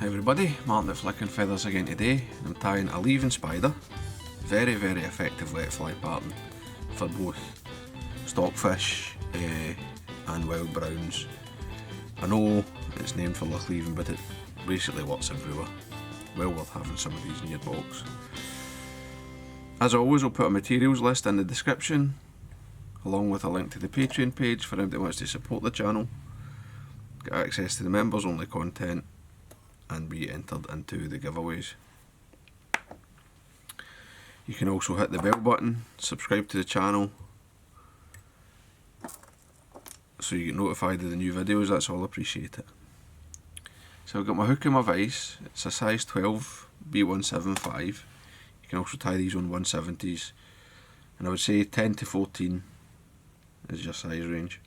Hi everybody, Martyn at Flicking Feathers again today. I'm tying a Leven spider, very effective wet fly pattern for both stockfish and wild browns. I know it's named for Loch Leven, but it basically works everywhere. Well worth having some of these in your box. As always, I'll put a materials list in the description, along with a link to the Patreon page for anybody who wants to support the channel, get access to the members only content, and be entered into the giveaways. You can also hit the bell button, subscribe to the channel, so you get notified of the new videos. That's all appreciated. So I've got my hook and my vise. It's a size 12 B175. You can also tie these on 170s, and I would say 10 to 14 is your size range.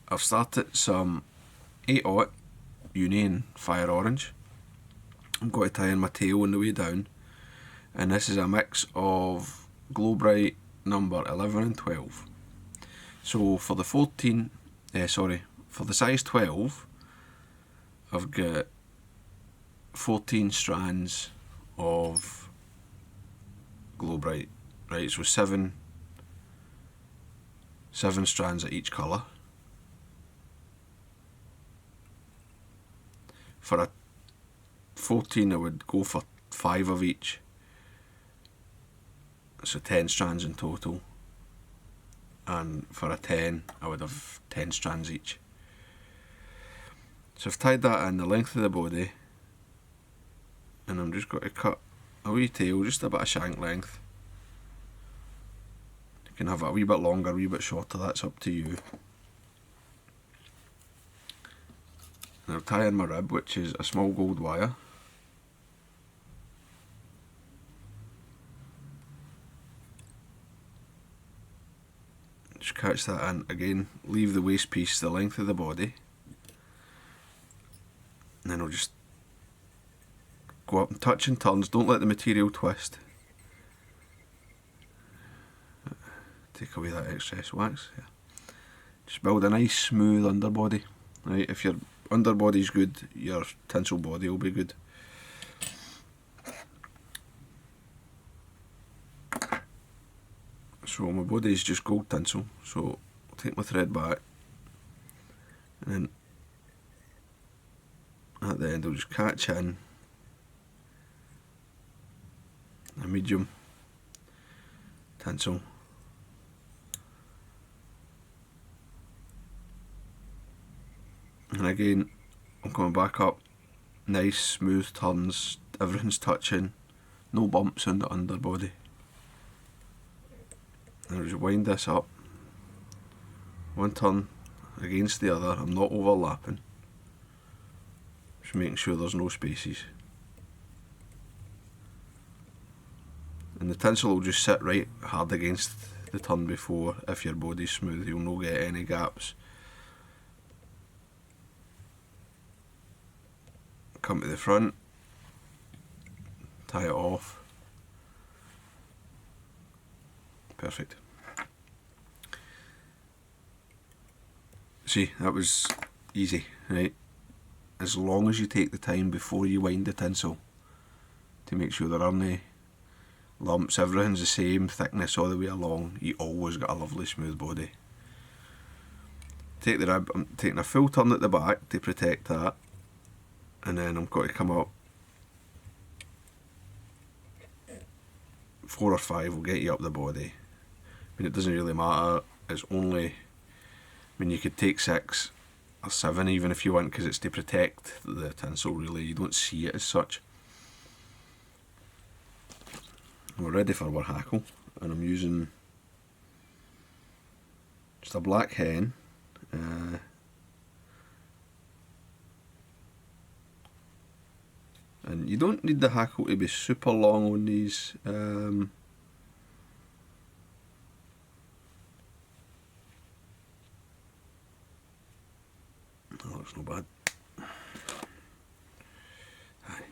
I've started some 8/0 Union Fire Orange. I'm going to tie in my tail on the way down, and this is a mix of Globrite number 11 and 12. So for the for the size 12, I've got 14 strands of Globrite, right? So seven strands of each colour. For a 14 I would go for 5 of each, so 10 strands in total, and for a 10 I would have 10 strands each. So I've tied that in the length of the body, and I'm just going to cut a wee tail, just a bit of shank length. You can have it a wee bit longer, a wee bit shorter, that's up to you. And I'll tie in my rib, which is a small gold wire. Just catch that in, again, leave the waist piece the length of the body. And then I'll just go up and touch in turns, don't let the material twist. Take away that excess wax. Yeah. Just build a nice smooth underbody. Right, if your underbody's good, your tinsel body will be good. So my body is just gold tinsel, so I'll take my thread back, and then at the end I'll just catch in a medium tinsel. And again, I'm coming back up, nice smooth turns, everything's touching, no bumps on the underbody. And I'll just wind this up, one turn against the other, I'm not overlapping, just making sure there's no spaces. And the tinsel will just sit right hard against the turn before. If your body's smooth, you'll not get any gaps. Come to the front, tie it off. Perfect. See, that was easy, right? As long as you take the time before you wind the tinsel to make sure there aren't any lumps, everything's the same thickness all the way along, you always got a lovely smooth body. Take the rib, I'm taking a full turn at the back to protect that, and then I'm going to come up 4 or 5 will get you up the body. I mean, it doesn't really matter, it's only, I mean, you could take 6 or 7 even if you want, because it's to protect the tinsel really, you don't see it as such. We're ready for our hackle, and I'm using just a black hen. And you don't need the hackle to be super long on these. Oh, it's not bad. Aye.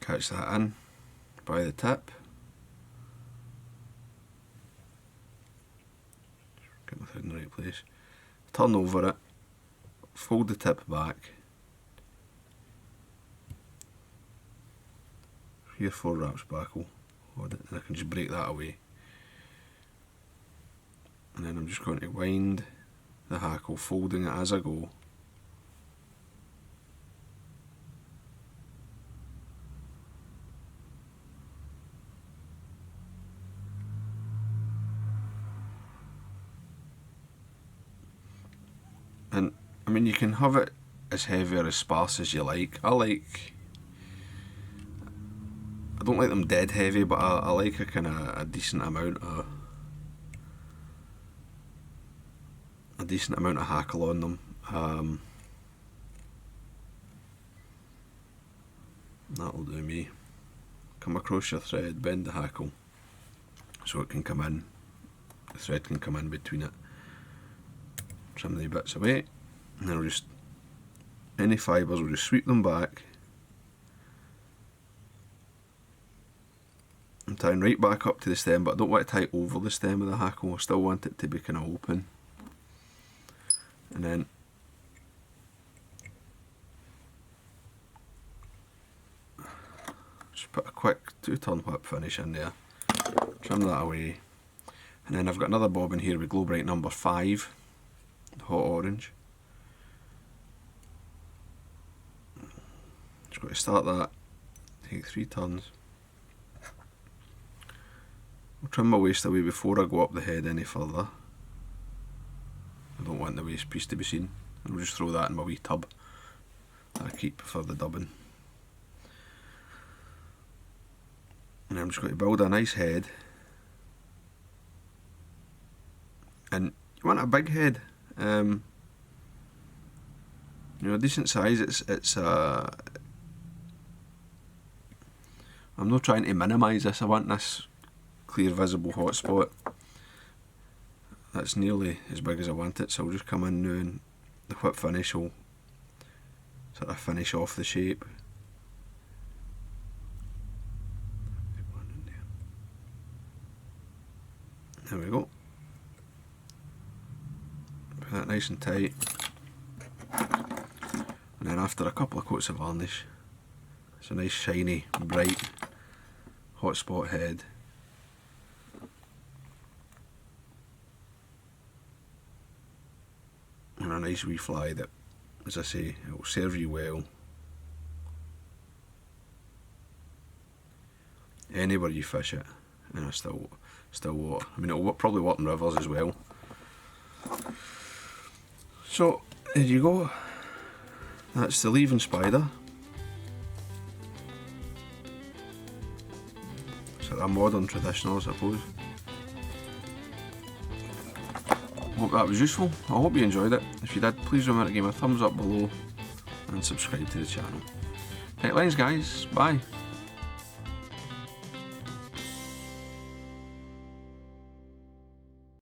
Catch that in by the tip. Get my in the right place. Turn over it, fold the tip back. 3 or 4 wraps back will hold it, and I can just break that away. And then I'm just going to wind the hackle, folding it as I go. And I mean, you can have it as heavy or as sparse as you like. I don't like them dead heavy, but I like a kind of a decent amount of hackle on them. That'll do me. Come across your thread, bend the hackle so it can come in. The thread can come in between it. Trim the bits away, and then I'll just, any fibres, we'll just sweep them back. I'm tying right back up to the stem, but I don't want to tie over the stem of the hackle. I still want it to be kind of open. And then just put a quick 2-turn whip finish in there, trim that away, and then I've got another bobbin here with Globrite number 5, hot orange. Just got to start that, take 3 turns. I'll trim my waist away before I go up the head any further. I don't want the waist piece to be seen. I'll just throw that in my wee tub that I keep for the dubbing. And I'm just going to build a nice head. And you want a big head. You know, decent size. I'm not trying to minimise this. I want this clear, visible hotspot. That's nearly as big as I want it, so I'll just come in now and the whip finish will sort of finish off the shape. There we go. Put that nice and tight. And then after a couple of coats of varnish, it's a nice shiny, bright, hot spot head. And a nice wee fly that, as I say, it will serve you well anywhere you fish it, and it's still water. I mean, it'll probably work in rivers as well. So there you go. That's the Leven spider. Sort of modern, traditional, I suppose. Hope that was useful. I hope you enjoyed it. If you did, please remember to give me a thumbs up below and subscribe to the channel. Tight lines, guys. Bye.